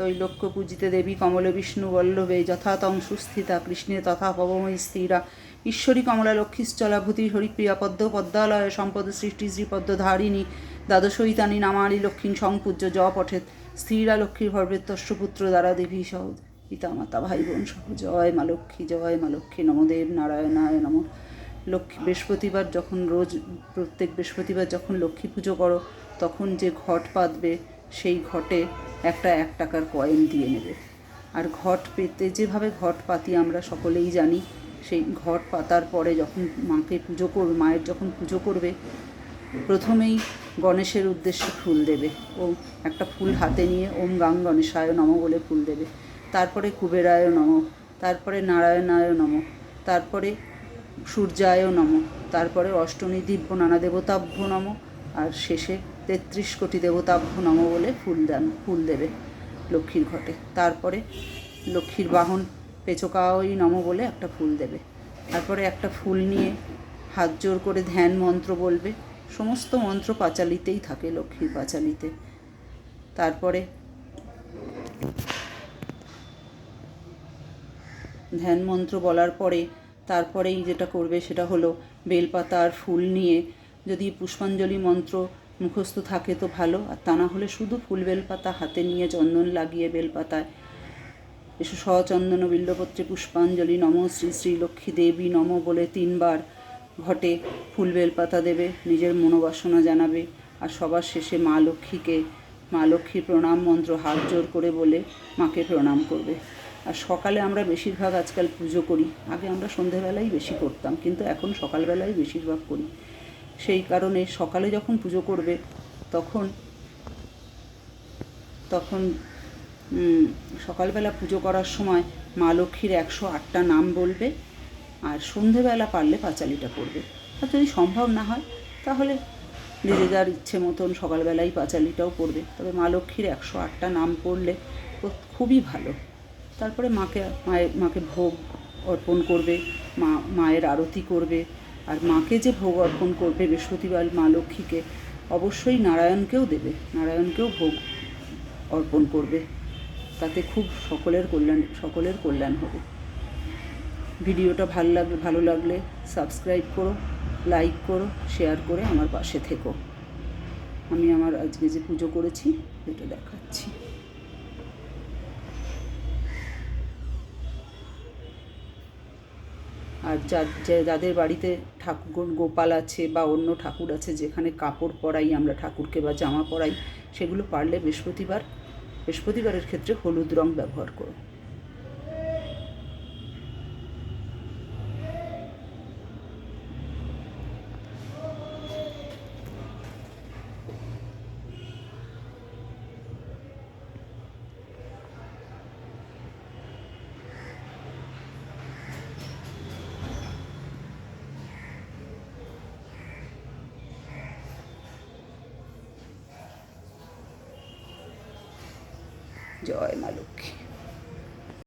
তৈলোক্য পূজিতে দেবী কমলে বিষ্ণু বল্লভে যথা তং সুস্থিতা কৃষ্ণে তথা পবময়ী স্থিরা ঈশ্বরী কমলা লক্ষ্মীশ্চলা ভূতি হরিপ্রিয়া পদ্ম পদ্মালয় সম্পদ সৃষ্টি শ্রীপদ্মধারিণী দ্বাদশৈতানি নামালি লক্ষ্মী সংপূজ্য জ পঠেত স্থিরা লক্ষ্মীর ভর্বেত্তস্য পুত্র দ্বারা দেবী সহ পিতা মাতা ভাই বোন সহ জয় মা লক্ষ্মী নমদেব নারায়ণায় নম। লক্ষ্মী বৃহস্পতিবার যখন রোজ প্রত্যেক বৃহস্পতিবার যখন লক্ষ্মী পুজো করো তখন যে ঘট পাতবে সেই ঘটে একটা 1 টাকার কয়েন দিয়ে নেবে। আর ঘট পেতে যেভাবে ঘট পাতি আমরা সকলেই জানি, সেই ঘট পাতার পরে যখন মাকে পুজো করবে, মায়ের যখন পুজো করবে প্রথমেই গণেশের উদ্দেশ্যে ফুল দেবে ও একটা ফুল হাতে নিয়ে ওম গাং গণেশায় নম বলে ফুল দেবে। তারপরে কুবেরায় নম, তারপরে নারায়ণায় নম, তারপরে সূর্যায় নম, তারপরে অষ্টমী দিব্য নানা দেবতাভ্য নম, আর শেষে 33 কোটি দেবতাভ্য নম বলে ফুল দেবে লক্ষ্মীর ঘটে। তারপরে লক্ষ্মীর বাহন পেচকাওই নম বলে একটা ফুল দেবে। তারপরে একটা ফুল নিয়ে হাত জোর করে ধ্যান মন্ত্র বলবে। সমস্ত মন্ত্র পাঁচালিতেই থাকে, লক্ষ্মীর পাঁচালিতে। তারপরে ধ্যান মন্ত্র বলার পরে তারপরেই যেটা করবে সেটা হলো বেলপাতা আর ফুল নিয়ে, যদি পুষ্পাঞ্জলি মন্ত্র মুখস্থ থাকে তো ভালো, আর তা না হলে শুধু ফুল বেলপাতা হাতে নিয়ে চন্দন লাগিয়ে বেলপাতায় এসো সচন্দন বিল্লপত্রে পুষ্পাঞ্জলি নম শ্রী শ্রী লক্ষ্মী দেবী নম বলে 3 বার ঘটে ফুল বেলপাতা দেবে, নিজের মনোবাসনা জানাবে। আর সবার শেষে মা লক্ষ্মীর প্রণাম মন্ত্র হাত জোর করে বলে মাকে প্রণাম করবে। আর সকালে আমরা বেশিরভাগ আজকাল পুজো করি, আগে আমরা সন্ধেবেলাই বেশি করতাম, কিন্তু এখন সকালবেলাই বেশিরভাগ করি। সেই কারণে সকালে যখন পুজো করবে তখন সকালবেলা পুজো করার সময় মা লক্ষ্মীর 108টা নাম বলবে, আর সন্ধেবেলা পারলে পাঁচালিটা পড়বে। আর যদি সম্ভব না হয় তাহলে নিজে যার ইচ্ছে মতন সকালবেলাই পাঁচালিটাও পড়বে, তবে মা লক্ষ্মীর 108টা নাম পড়লে খুবই ভালো। তারপরে মাকে ভোগ অর্পণ করবে, মায়ের আরতি করবে। আর মাকে যে ভোগ অর্পণ করবে বৃহস্পতিবার মা লক্ষ্মীকে, অবশ্যই নারায়ণকেও দেবে, নারায়ণকেও ভোগ অর্পণ করবে। তাতে খুব সকলের কল্যাণ হবে। ভিডিওটা ভালো লাগলে সাবস্ক্রাইব করো, লাইক করো, শেয়ার করে আমার পাশে থেকো। আমি আমার আজকে যে পুজো করেছি সেটা দেখাচ্ছি। আর যাদের বাড়িতে ঠাকুর গোপাল আছে বা অন্য ঠাকুর আছে, যেখানে কাপড় পরাই আমরা ঠাকুরকে বা জামা পরাই, সেগুলো পারলে বৃহস্পতিবারের ক্ষেত্রে হলুদ রং ব্যবহার করো। জয় মা লক্ষ্মী।